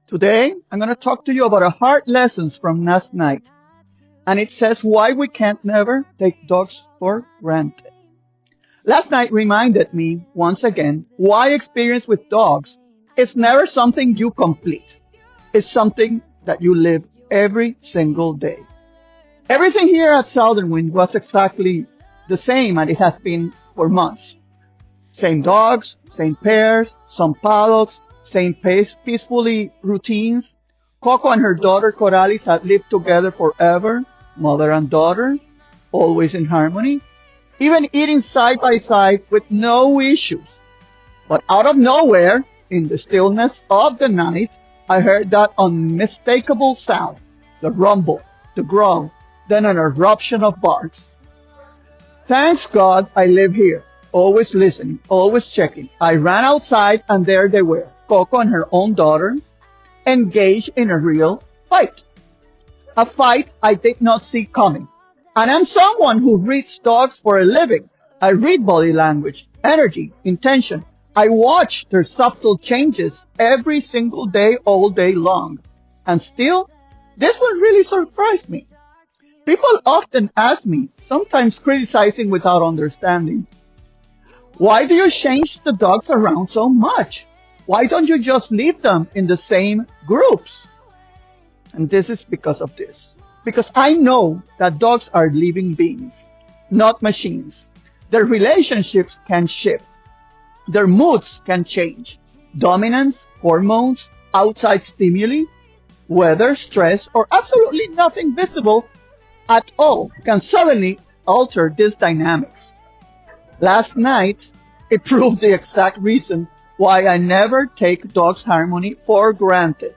Today, I'm going to talk to you about a hard lessons from last night. And it says why we can't never take dogs for granted. Last night reminded me once again why experience with dogs is never something you complete. It's something that you live every single day. Everything here at Southern Wind was exactly the same as it has been for months. Same dogs, same pairs, some paddocks, same peacefully routines. Coco and her daughter Coralis had lived together forever, mother and daughter, always in harmony, even eating side by side with no issues. But out of nowhere, in the stillness of the night, I heard that unmistakable sound, the rumble, the growl, then an eruption of barks. Thanks God I live here, always listening, always checking. I ran outside and there they were, Coco and her own daughter, engaged in a real fight. A fight I did not see coming. And I'm someone who reads dogs for a living. I read body language, energy, intention. I watch their subtle changes every single day, all day long. And still, this one really surprised me. People often ask me, sometimes criticizing without understanding, why do you change the dogs around so much? Why don't you just leave them in the same groups? And this is because of this. Because I know that dogs are living beings, not machines. Their relationships can shift. Their moods can change. Dominance, hormones, outside stimuli, weather, stress, or absolutely nothing visible at all can suddenly alter these dynamics. Last night, it proved the exact reason why I never take dogs' harmony for granted.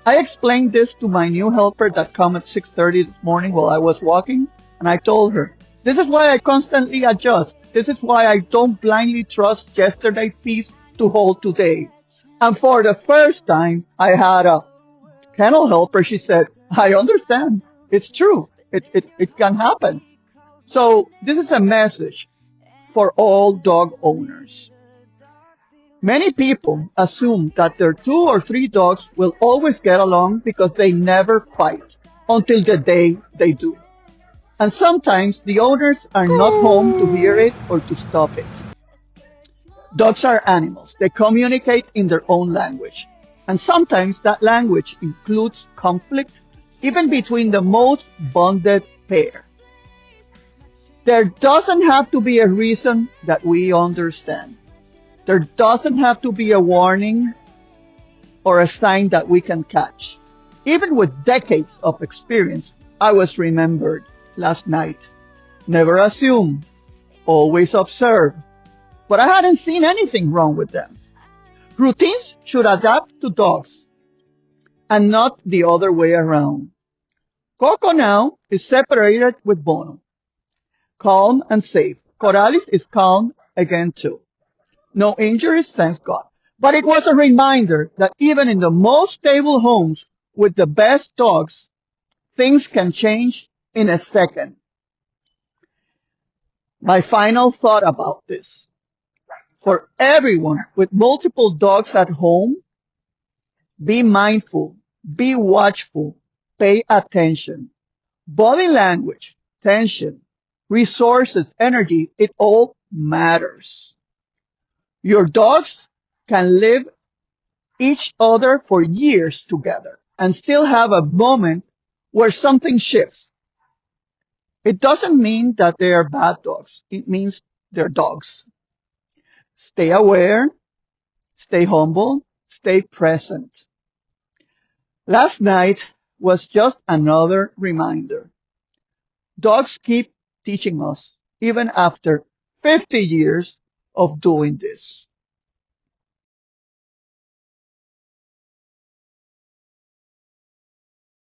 I explained this to my new helper that came at 6:30 this morning while I was walking, and I told her, this is why I constantly adjust. This is why I don't blindly trust yesterday's peace to hold today. And for the first time, I had a kennel helper. She said, I understand. It's true. It can happen. So this is a message for all dog owners. Many people assume that their 2 or 3 dogs will always get along because they never fight until the day they do. And sometimes the owners are not home to hear it or to stop it. Dogs are animals. They communicate in their own language. And sometimes that language includes conflict, even between the most bonded pair. There doesn't have to be a reason that we understand. There doesn't have to be a warning or a sign that we can catch. Even with decades of experience, I was remembered last night. Never assume, always observe. But I hadn't seen anything wrong with them. Routines should adapt to dogs and not the other way around. Coco now is separated with Bono. Calm and safe. Coralis is calm again too. No injuries, thanks God. But it was a reminder that even in the most stable homes with the best dogs, things can change in a second. My final thought about this. For everyone with multiple dogs at home, be mindful, be watchful, pay attention. Body language, tension, resources, energy, it all matters. Your dogs can live each other for years together and still have a moment where something shifts. It doesn't mean that they are bad dogs. It means they're dogs. Stay aware, stay humble, stay present. Last night was just another reminder. Dogs keep teaching us even after 50 years of doing this.